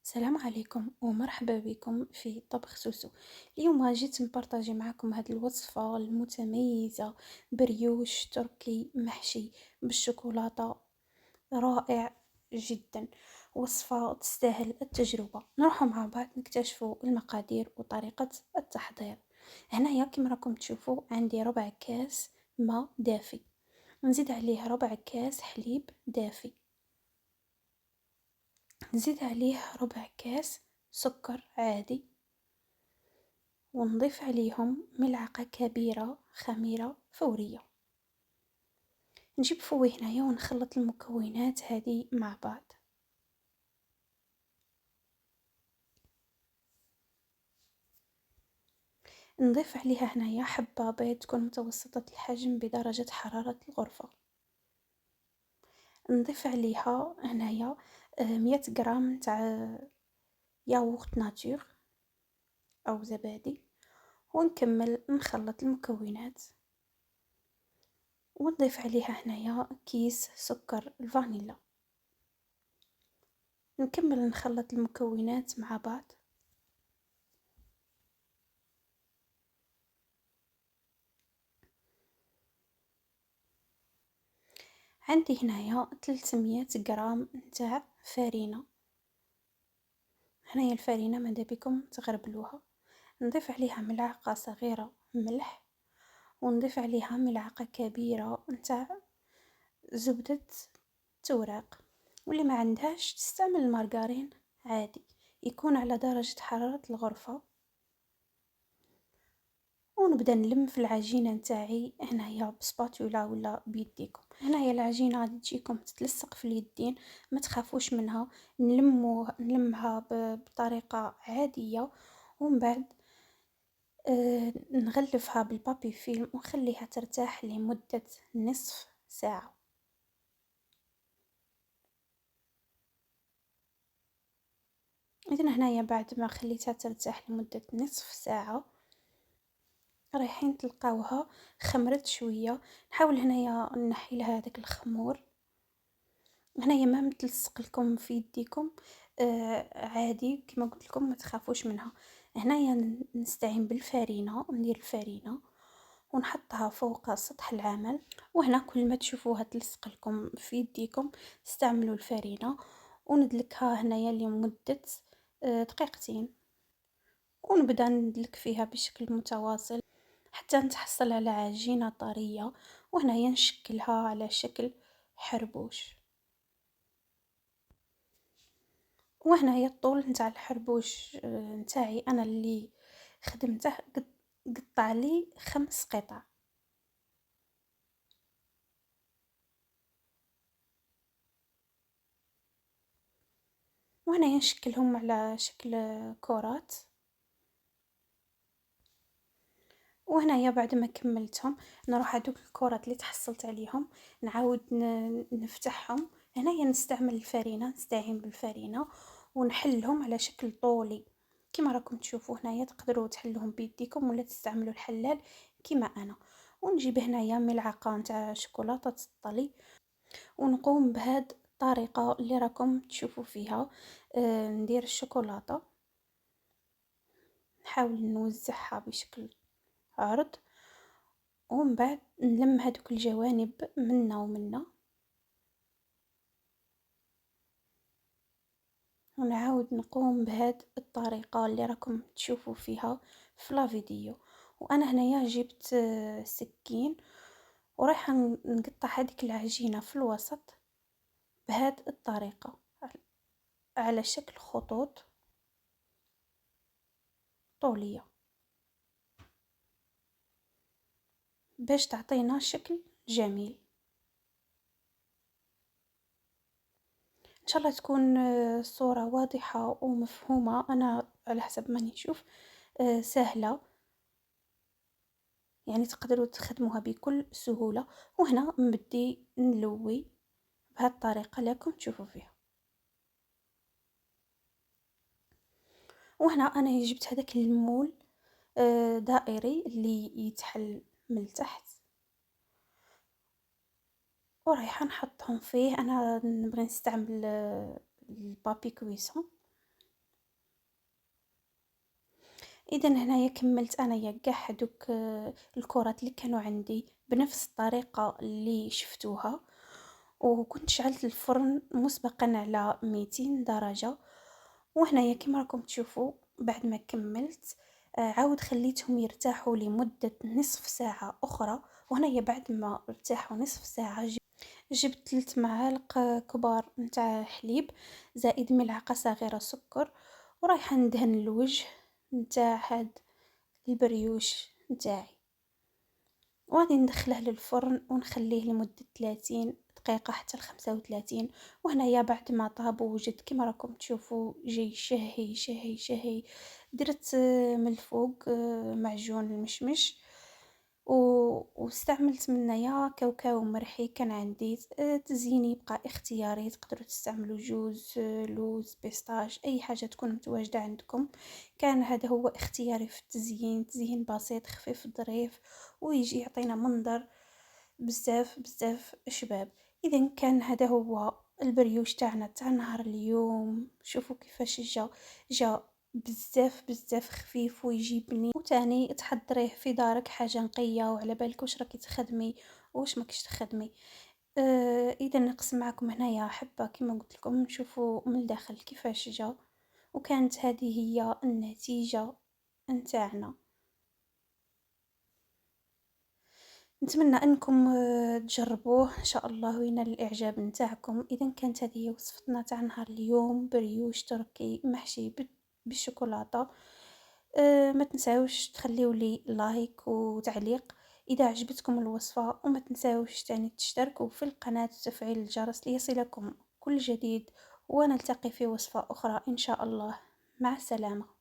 السلام عليكم ومرحبا بكم في طبخ سوسو. اليوم جيت نبارطاجي معكم هذه الوصفة المتميزة، بريوش تركي محشي بالشوكولاتة، رائع جدا. وصفة تستاهل التجربة. نروح مع بعض نكتشفوا المقادير وطريقة التحضير. هنايا كما راكم تشوفوا عندي ربع كاس ماء دافي، نزيد عليه ربع كاس حليب دافي، نزيد عليه ربع كاس سكر عادي، ونضيف عليهم ملعقة كبيرة خميرة فورية. نجيب فوي هنايا ونخلط المكونات هذه مع بعض. نضيف عليها هنايا حبة بيض تكون متوسطة الحجم بدرجة حرارة الغرفة. نضيف عليها هنايا 100 غرام تاع ياغورت ناتور أو زبادي، ونكمل نخلط المكونات ونضيف عليها هنايا كيس سكر الفانيلا. نكمل نخلط المكونات مع بعض. عندي هنايا 300 غرام نتاع فرينة. هنايا الفرينة ماذا بكم تغربلوها. نضيف عليها ملعقة صغيرة ملح، ونضيف عليها ملعقة كبيرة نتاع زبدة توراق، واللي ما عندهاش تستعمل المارغرين عادي، يكون على درجة حرارة الغرفة. ونبدا نلم في العجينه نتاعي هنايا بسباتولا ولا بيديكم. هنايا العجينه غادي تجيكم تتلصق في اليدين، ما تخافوش منها. نلمها بطريقه عاديه، ومن بعد نغلفها بالبابي فيلم ونخليها ترتاح لمده نصف ساعه. اذا هنايا بعد ما خليتها ترتاح لمده نصف ساعه رايحين تلقاوها خمرت شويه. نحاول هنايا نحي لها هذاك الخمور. هنايا ما متلصق لكم في يديكم، عادي كما قلت لكم ما تخافوش منها. هنايا نستعين بالفرينه، ندير الفرينه ونحطها فوق سطح العمل. وهنا كل ما تشوفوها تلصق لكم في يديكم استعملوا الفرينه، وندلكها هنايا لمده دقيقتين، ونبدا ندلك فيها بشكل متواصل حتى نتحصل على عجينه طريه. وهنايا نشكلها على شكل حربوش. وهنايا الطول نتاع الحربوش نتاعي انا اللي خدمته قطع لي 5 قطع. وهنايا نشكلهم على شكل كرات. وهنايا بعد ما كملتهم نروح هذوك الكرات اللي تحصلت عليهم نعاود نفتحهم. هنايا نستعمل الفرينه، نستعين بالفرينه ونحلهم على شكل طولي كما راكم تشوفوا. هنايا تقدروا تحلوهم بيديكم ولا تستعملوا الحلال كما انا. ونجيب هنايا ملعقه نتاع شوكولاته الطلي، ونقوم بهاد الطريقه اللي راكم تشوفوا فيها. ندير الشوكولاته، نحاول نوزعها بشكل عرض، ومن بعد نلم هذوك الجوانب منا ومنا، ونعاود نقوم بهاد الطريقة اللي راكم تشوفوا فيها في لا فيديو. وانا هنايا جبت سكين ورايحة نقطع هذيك العجينة في الوسط بهاد الطريقة على شكل خطوط طولية باش تعطينا شكل جميل. ان شاء الله تكون الصورة واضحة ومفهومة. انا على حسب ما نشوف سهلة، يعني تقدروا تخدموها بكل سهولة. وهنا نبدي نلوي بهذه الطريقة اللي راكم تشوفوا فيها. وهنا انا جبت هذاك المول دائري اللي يتحل من التحت، ورايحة نحطهم فيه. انا نبغي نستعمل البابي كويسون. إذا هنايا كملت أنايا قاع هادوك الكرات اللي كانوا عندي بنفس الطريقة اللي شفتوها، وكنت شعلت الفرن مسبقا على 200 درجة. وهنايا كيما راكم تشوفوا بعد ما كملت عاود خليتهم يرتاحوا لمدة نصف ساعة أخرى. وهنايا بعد ما ارتاحوا نصف ساعة جبت 3 معالق كبار نتاع حليب زائد ملعقة صغيرة سكر، ورايحة ندهن الوجه نتاع هاد البريوش نتاعي، وغادي ندخله للفرن ونخليه لمدة 30 دقيقة حتى ل35. وهنايا بعد ما طاب ووجد كما راكم تشوفوا جاي شهي شهي شهي. درت من الفوق معجون المشمش، واستعملت منايا كاوكاو مرحي كان عندي. تزييني يبقى اختياري، تقدروا تستعملوا جوز لوز بيستاش اي حاجه تكون متواجده عندكم. كان هذا هو اختياري في التزيين، تزيين بسيط خفيف ظريف ويجي يعطينا منظر بزاف بزاف شباب. اذا كان هذا هو البريوش تاعنا تاع نهار اليوم. شوفوا كيفاش جا بزاف بزاف خفيف ويجيبني. وتاني تحضريه في دارك حاجة نقية وعلى بالك واش راكي تخدمي واش ماكش تخدمي. اذا نقسم معكم هنايا حبة كما قلت لكم نشوفوا من الداخل كيفاش جا، وكانت هذه هي النتيجة نتاعنا. نتمنى انكم تجربوه ان شاء الله وينال الاعجاب نتاعكم. اذا كانت هذه هي وصفتنا تاع نهار اليوم، بريوش تركي محشي بالشوكولاته. ما تنساوش تخليوا لي لايك وتعليق اذا عجبتكم الوصفه، وما تنساوش تاني تشتركوا في القناه وتفعيل الجرس ليصلكم كل جديد. ونلتقي في وصفه اخرى ان شاء الله. مع السلامه.